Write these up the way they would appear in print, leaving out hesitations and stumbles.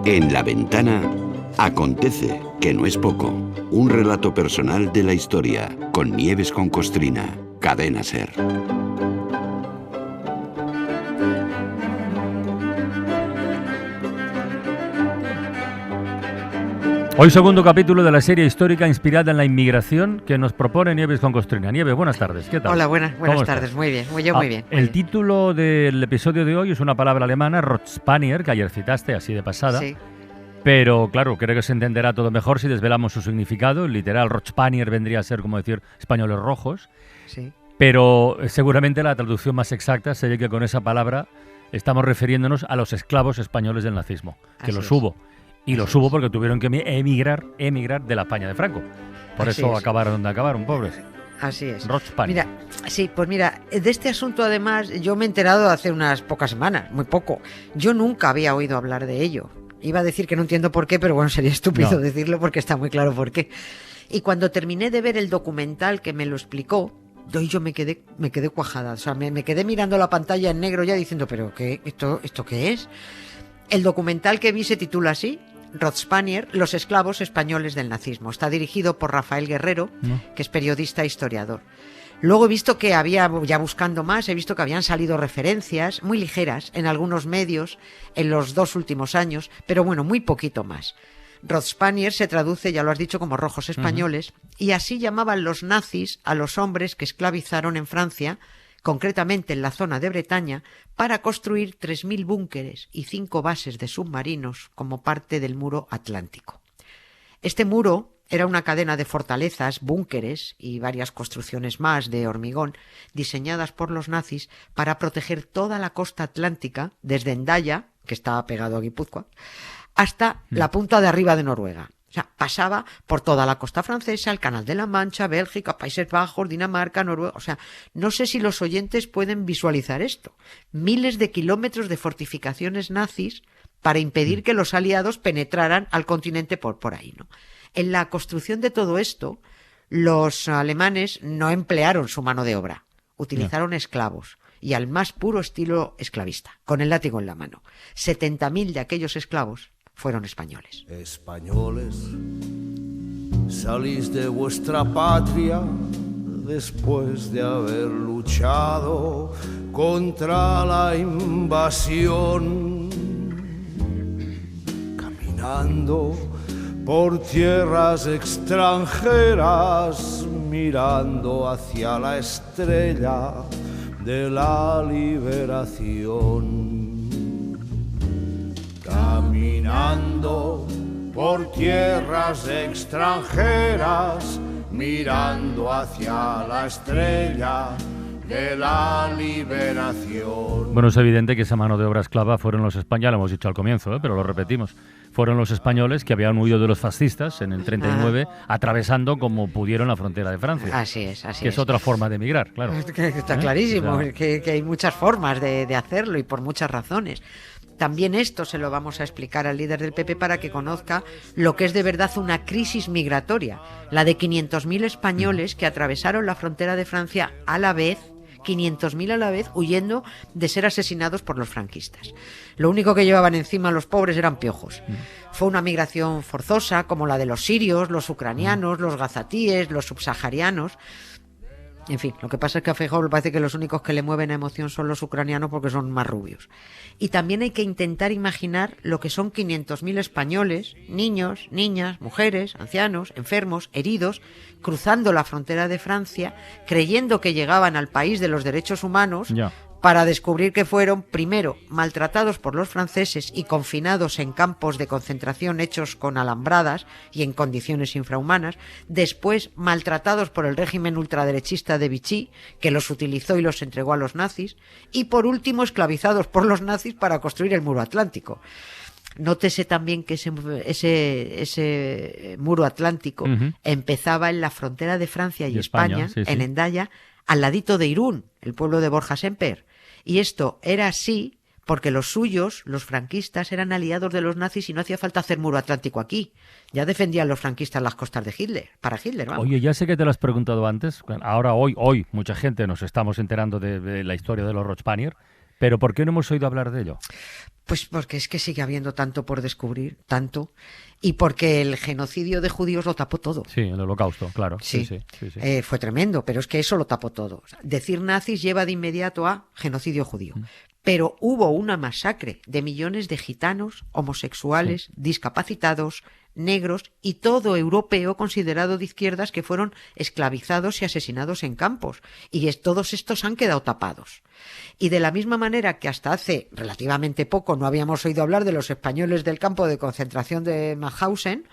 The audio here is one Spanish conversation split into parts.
En La Ventana acontece, que no es poco, un relato personal de la historia, con Nieves con Costrina, Cadena SER. Hoy segundo capítulo de la serie histórica inspirada en la inmigración que nos propone Nieves con Costrina. Nieves, buenas tardes, ¿qué tal? Hola, buenas tardes, muy bien, muy bien. El título del episodio de hoy es una palabra alemana, Rothspanier, que ayer citaste así de pasada. Sí. Pero claro, creo que se entenderá todo mejor si desvelamos su significado. El literal Rothspanier vendría a ser como decir españoles rojos. Sí. Pero seguramente la traducción más exacta sería que con esa palabra estamos refiriéndonos a los esclavos españoles del nazismo, que los hubo. Y los hubo porque tuvieron que emigrar de la España de Franco. Por eso acabaron donde acabaron, pobres. Así es. Rothspanier. Mira, de este asunto además yo me he enterado hace unas pocas semanas, muy poco. Yo nunca había oído hablar de ello. Iba a decir que no entiendo por qué, pero bueno, sería estúpido decirlo porque está muy claro por qué. Y cuando terminé de ver el documental que me lo explicó, yo me quedé cuajada. O sea, me quedé mirando la pantalla en negro ya diciendo, ¿pero qué? ¿Esto qué es? El documental que vi se titula así, Rothspanier, los esclavos españoles del nazismo. Está dirigido por Rafael Guerrero, que es periodista e historiador. Luego he visto que había, ya buscando más, he visto que habían salido referencias muy ligeras en algunos medios en los 2 últimos años, pero bueno, muy poquito más. Rothspanier se traduce, ya lo has dicho, como rojos españoles, y así llamaban los nazis a los hombres que esclavizaron en Francia, concretamente en la zona de Bretaña, para construir 3.000 búnkeres y 5 bases de submarinos como parte del muro atlántico. Este muro era una cadena de fortalezas, búnkeres y varias construcciones más de hormigón diseñadas por los nazis para proteger toda la costa atlántica, desde Hendaya, que estaba pegado a Guipúzcoa, hasta la punta de arriba de Noruega. O sea, pasaba por toda la costa francesa, el Canal de la Mancha, Bélgica, Países Bajos, Dinamarca, Noruega. O sea, no sé si los oyentes pueden visualizar esto. Miles de kilómetros de fortificaciones nazis para impedir que los aliados penetraran al continente por ahí, ¿no? En la construcción de todo esto, los alemanes no emplearon su mano de obra, utilizaron esclavos y al más puro estilo esclavista, con el látigo en la mano. 70.000 de aquellos esclavos fueron españoles. Españoles, salís de vuestra patria después de haber luchado contra la invasión, caminando por tierras extranjeras, mirando hacia la estrella de la liberación. Caminando por tierras extranjeras, mirando hacia la estrella de la liberación. Bueno, es evidente que esa mano de obra esclava fueron los españoles, lo hemos dicho al comienzo, pero lo repetimos. Fueron los españoles que habían huido de los fascistas en el 39, atravesando como pudieron la frontera de Francia. Así es. Que es otra forma de emigrar, claro. Está clarísimo, que hay muchas formas de hacerlo y por muchas razones. También esto se lo vamos a explicar al líder del PP para que conozca lo que es de verdad una crisis migratoria, la de 500.000 españoles que atravesaron la frontera de Francia a la vez, 500.000 a la vez, huyendo de ser asesinados por los franquistas. Lo único que llevaban encima los pobres eran piojos. Fue una migración forzosa, como la de los sirios, los ucranianos, los gazatíes, los subsaharianos. En fin, lo que pasa es que a Feijóo le parece que los únicos que le mueven a emoción son los ucranianos porque son más rubios. Y también hay que intentar imaginar lo que son 500.000 españoles, niños, niñas, mujeres, ancianos, enfermos, heridos, cruzando la frontera de Francia, creyendo que llegaban al país de los derechos humanos, para descubrir que fueron, primero, maltratados por los franceses y confinados en campos de concentración hechos con alambradas y en condiciones infrahumanas, después maltratados por el régimen ultraderechista de Vichy, que los utilizó y los entregó a los nazis, y por último esclavizados por los nazis para construir el muro atlántico. Nótese también que ese muro atlántico empezaba en la frontera de Francia y España, en Hendaya, al ladito de Irún, el pueblo de Borja Semper. Y esto era así porque los suyos, los franquistas, eran aliados de los nazis y no hacía falta hacer muro atlántico aquí. Ya defendían los franquistas las costas de Hitler, para Hitler, vamos. Oye, ya sé que te lo has preguntado antes. Ahora, hoy, mucha gente nos estamos enterando de la historia de los Rothspanier, ¿Pero por qué no hemos oído hablar de ello? Pues porque es que sigue habiendo tanto por descubrir, tanto, y porque el genocidio de judíos lo tapó todo. Sí, el Holocausto, claro. Sí. Sí. Fue tremendo, pero es que eso lo tapó todo. O sea, decir nazis lleva de inmediato a genocidio judío. Pero hubo una masacre de millones de gitanos, homosexuales, discapacitados, negros y todo europeo considerado de izquierdas que fueron esclavizados y asesinados en campos. Y todos estos han quedado tapados. Y de la misma manera que hasta hace relativamente poco no habíamos oído hablar de los españoles del campo de concentración de Mauthausen,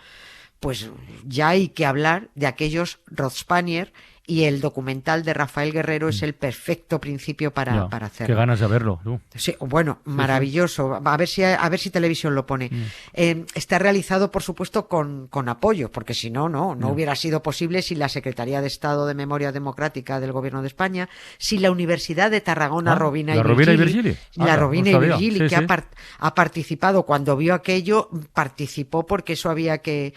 pues ya hay que hablar de aquellos Rothspanier, y el documental de Rafael Guerrero es el perfecto principio para hacerlo. Qué ganas de verlo, tú. Sí, bueno, maravilloso. A ver si Televisión lo pone. Está realizado, por supuesto, con apoyo, porque si no hubiera sido posible sin la Secretaría de Estado de Memoria Democrática del Gobierno de España, sin la Universidad de Tarragona, Rovira y Virgili. La Rovira y Virgili, que ha participado cuando vio aquello, participó porque eso había que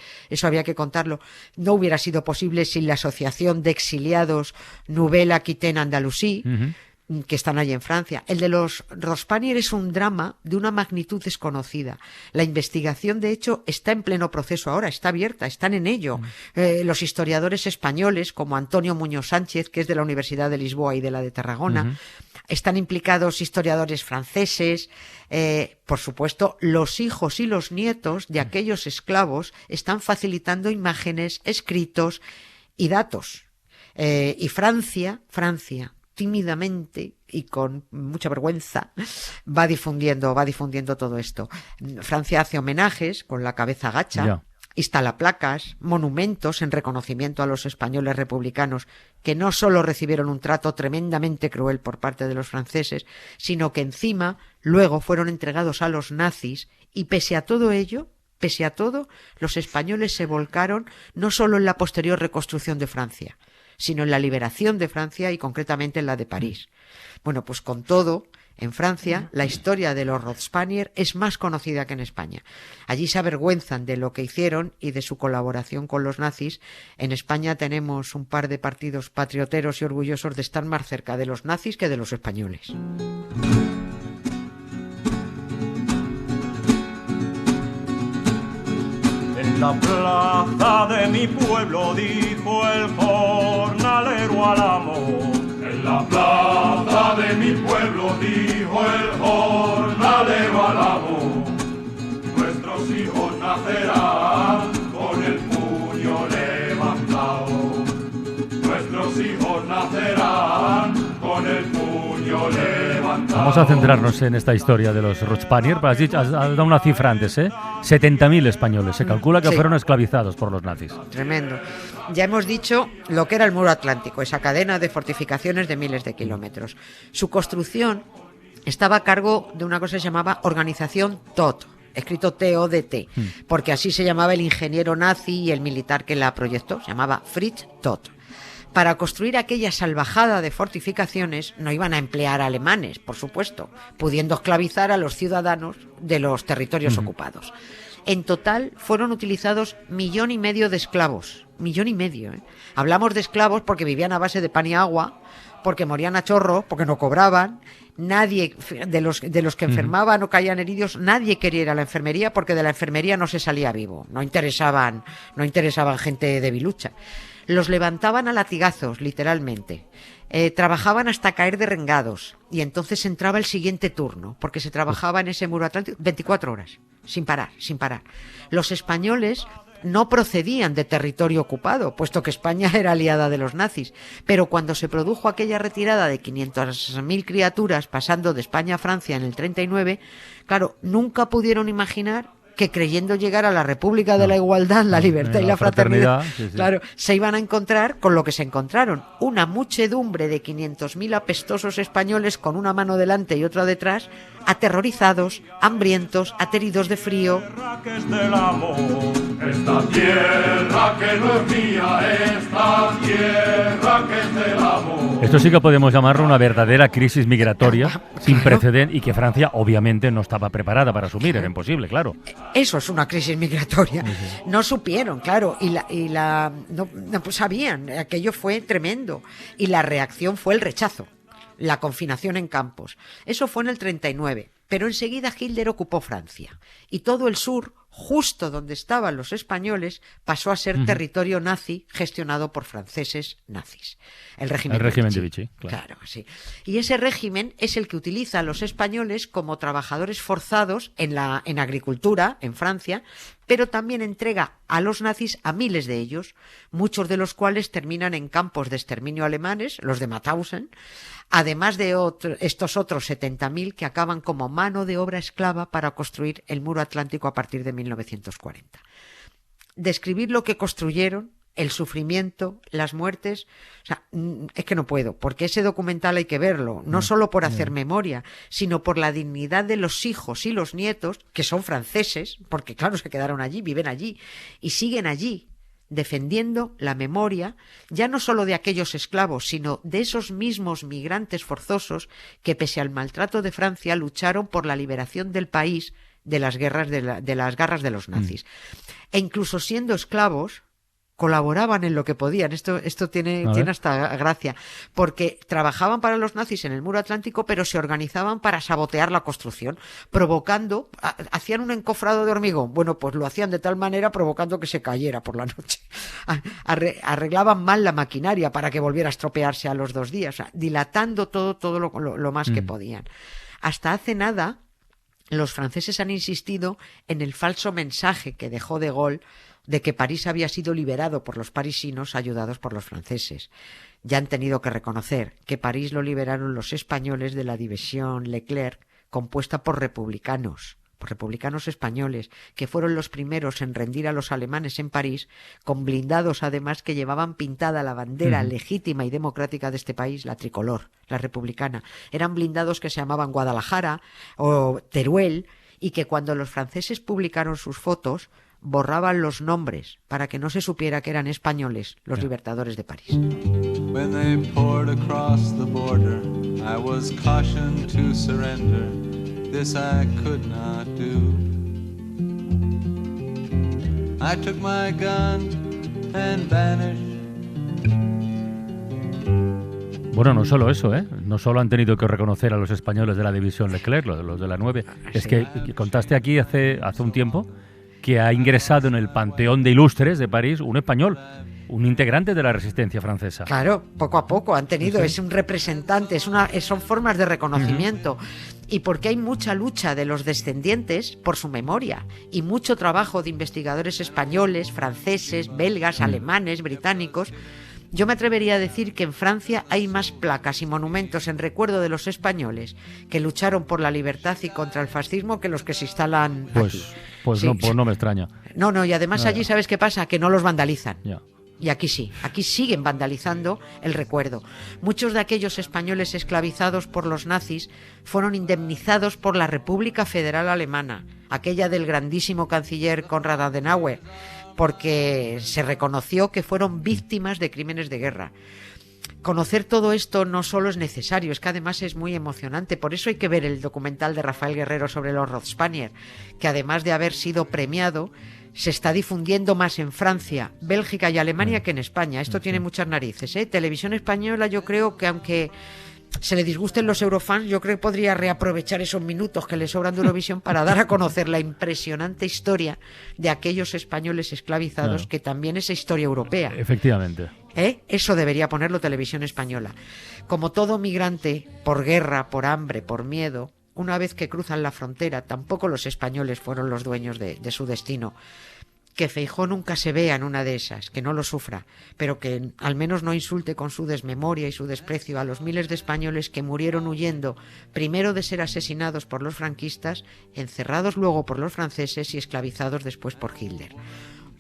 contarlo. No hubiera sido posible sin la Asociación de Exiliados Nouvelle Aquitaine Andalusí, que están allí en Francia. El de los Rothspanier es un drama de una magnitud desconocida. La investigación, de hecho, está en pleno proceso ahora, está abierta, están en ello. Los historiadores españoles, como Antonio Muñoz Sánchez, que es de la Universidad de Lisboa y de la de Tarragona, están implicados historiadores franceses, por supuesto, los hijos y los nietos de aquellos esclavos están facilitando imágenes, escritos y datos. Y Francia, tímidamente y con mucha vergüenza, va difundiendo todo esto. Francia hace homenajes con la cabeza gacha, instala placas, monumentos en reconocimiento a los españoles republicanos que no solo recibieron un trato tremendamente cruel por parte de los franceses, sino que encima luego fueron entregados a los nazis y pese a todo ello, los españoles se volcaron no solo en la posterior reconstrucción de Francia, sino en la liberación de Francia y concretamente en la de París. Bueno, pues con todo, en Francia, la historia de los Rothspanier es más conocida que en España. Allí se avergüenzan de lo que hicieron y de su colaboración con los nazis. En España tenemos un par de partidos patrioteros y orgullosos de estar más cerca de los nazis que de los españoles. En la plaza de mi pueblo dijo el jornalero al amo. En la plaza de mi pueblo dijo el jornalero al amo. Nuestros hijos nacerán con el puño levantado. Nuestros hijos nacerán con el puño levantado. Vamos a centrarnos en esta historia de los Rothspanier. Has dado una cifra antes, 70.000 españoles. Se calcula que fueron esclavizados por los nazis. Tremendo. Ya hemos dicho lo que era el muro atlántico, esa cadena de fortificaciones de miles de kilómetros. Su construcción estaba a cargo de una cosa que se llamaba Organización Todt, escrito T-O-D-T, porque así se llamaba el ingeniero nazi y el militar que la proyectó, se llamaba Fritz Todt. Para construir aquella salvajada de fortificaciones no iban a emplear alemanes, por supuesto, pudiendo esclavizar a los ciudadanos de los territorios ocupados. En total fueron utilizados 1,5 millones de esclavos. 1,5 millones, Hablamos de esclavos porque vivían a base de pan y agua, porque morían a chorro, porque no cobraban. Nadie de los que enfermaban o caían heridos, nadie quería ir a la enfermería porque de la enfermería no se salía vivo. No interesaban gente debilucha. Los levantaban a latigazos, literalmente. Trabajaban hasta caer derrengados. Y entonces entraba el siguiente turno, porque se trabajaba en ese muro atlántico 24 horas, sin parar. Los españoles no procedían de territorio ocupado, puesto que España era aliada de los nazis. Pero cuando se produjo aquella retirada de 500.000 criaturas pasando de España a Francia en el 39, claro, nunca pudieron imaginar que creyendo llegar a la República de la Igualdad, la libertad y la fraternidad, claro, se iban a encontrar con lo que se encontraron. Una muchedumbre de 500.000 apestosos españoles con una mano delante y otra detrás, aterrorizados, hambrientos, ateridos de frío. Esta tierra que no es mía, esta tierra que es del amor. Esto sí que podemos llamarlo una verdadera crisis migratoria sin precedente y que Francia obviamente no estaba preparada para asumir, era imposible, claro. Eso es una crisis migratoria. No supieron, claro, no sabían, aquello fue tremendo y la reacción fue el rechazo. la confinación en campos. Eso fue en el 39, pero enseguida Hitler ocupó Francia y todo el sur, justo donde estaban los españoles, pasó a ser territorio nazi gestionado por franceses nazis. El régimen de Vichy. Claro, sí. Y ese régimen es el que utiliza a los españoles como trabajadores forzados en agricultura en Francia, pero también entrega a los nazis a miles de ellos, muchos de los cuales terminan en campos de exterminio alemanes, los de Mauthausen, además de estos otros 70.000 que acaban como mano de obra esclava para construir el muro atlántico a partir de 1940. Describir lo que construyeron, el sufrimiento, las muertes, o sea, es que no puedo, porque ese documental hay que verlo, no solo por hacer memoria, sino por la dignidad de los hijos y los nietos, que son franceses, porque claro, se quedaron allí, viven allí, y siguen allí, defendiendo la memoria, ya no solo de aquellos esclavos, sino de esos mismos migrantes forzosos que, pese al maltrato de Francia, lucharon por la liberación del país de las guerras de las garras de los nazis. E incluso siendo esclavos, colaboraban en lo que podían. Esto tiene hasta gracia, porque trabajaban para los nazis en el muro atlántico, pero se organizaban para sabotear la construcción, provocando, hacían un encofrado de hormigón. Bueno, pues lo hacían de tal manera provocando que se cayera por la noche. Arreglaban mal la maquinaria para que volviera a estropearse a los 2 días, o sea, dilatando todo lo más que podían. Hasta hace nada, los franceses han insistido en el falso mensaje que dejó de Gaulle de que París había sido liberado por los parisinos ayudados por los franceses. Ya han tenido que reconocer que París lo liberaron los españoles de la división Leclerc, compuesta por republicanos españoles, que fueron los primeros en rendir a los alemanes en París, con blindados además que llevaban pintada la bandera legítima y democrática de este país, la tricolor, la republicana. Eran blindados que se llamaban Guadalajara o Teruel, y que cuando los franceses publicaron sus fotos, borraban los nombres para que no se supiera que eran españoles los libertadores de París. When they poured across the border, I was cautioned to surrender. This I could not do. I took my gun and vanished. Bueno, no solo eso, no solo han tenido que reconocer a los españoles de la división Leclerc, los de la 9. Es que contaste aquí hace un tiempo que ha ingresado en el Panteón de Ilustres de París un español, un integrante de la resistencia francesa. Claro, poco a poco han tenido, es un representante, son formas de reconocimiento. Y porque hay mucha lucha de los descendientes por su memoria y mucho trabajo de investigadores españoles, franceses, belgas, alemanes, británicos. Yo me atrevería a decir que en Francia hay más placas y monumentos en recuerdo de los españoles que lucharon por la libertad y contra el fascismo que los que se instalan aquí. Pues no me extraña. No, y además allí, ¿sabes qué pasa? Que no los vandalizan. Ya. Y aquí sí, aquí siguen vandalizando el recuerdo. Muchos de aquellos españoles esclavizados por los nazis fueron indemnizados por la República Federal Alemana, aquella del grandísimo canciller Konrad Adenauer, porque se reconoció que fueron víctimas de crímenes de guerra. Conocer todo esto no solo es necesario, es que además es muy emocionante. Por eso hay que ver el documental de Rafael Guerrero sobre los Rothspanier, que además de haber sido premiado, se está difundiendo más en Francia, Bélgica y Alemania que en España. Esto tiene muchas narices, Televisión Española, yo creo que aunque se le disgusten los eurofans, yo creo que podría reaprovechar esos minutos que le sobran de Eurovisión para dar a conocer la impresionante historia de aquellos españoles esclavizados, que también es historia europea. Efectivamente. Eso debería ponerlo Televisión Española. Como todo migrante, por guerra, por hambre, por miedo, una vez que cruzan la frontera, tampoco los españoles fueron los dueños de su destino. Que Feijóo nunca se vea en una de esas, que no lo sufra, pero que al menos no insulte con su desmemoria y su desprecio a los miles de españoles que murieron huyendo, primero de ser asesinados por los franquistas, encerrados luego por los franceses y esclavizados después por Hitler.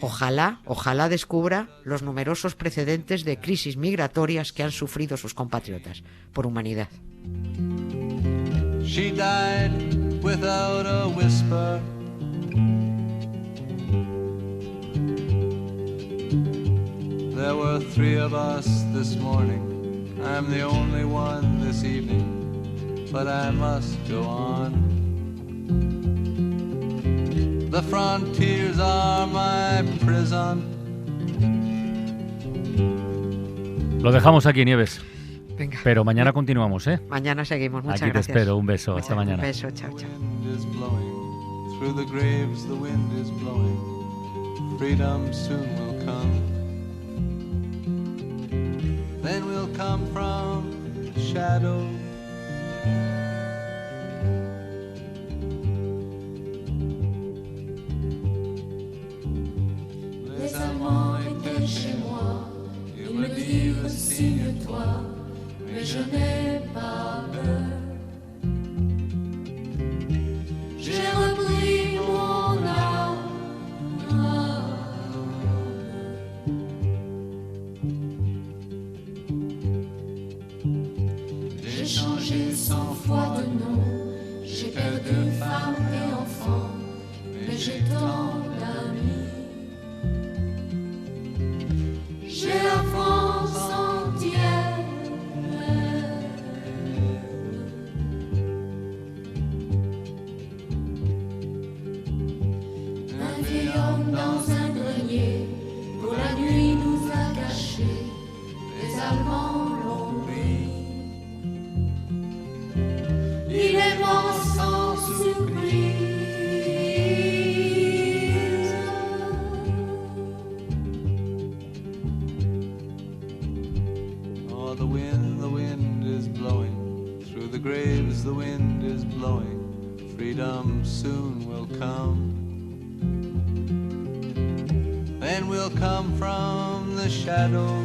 Ojalá descubra los numerosos precedentes de crisis migratorias que han sufrido sus compatriotas, por humanidad. She died without a whisper. There were 3 of us this morning. I'm the only one this evening, but I must go on. The frontiers are my prison. Lo dejamos aquí, Nieves. Venga. Pero mañana continuamos, ¿eh? Mañana seguimos. Muchas Aquí gracias. te espero. Un beso. Hasta mañana. Un beso. Chao, chao. Wind is blowing. Through the graves the wind is blowing. Freedom soon will come. Then we'll come from the shadow. Les Allemands étaient chez moi. Ils me dirent signe-toi, mais je n'ai pas peur. J'ai repris mon âme. J'ai changé 100 fois de nom. J'ai perdu femme et enfant, mais j'ai tant d'amis. J'ai la France entière. Un vieil homme dans un grenier, pour la nuit nous a cachés. Les Allemands l'ont pris. Il est mort sans surprise. Oh, the wind is blowing. Through the graves the wind is blowing. Freedom soon will come. Then we'll come from the shadow.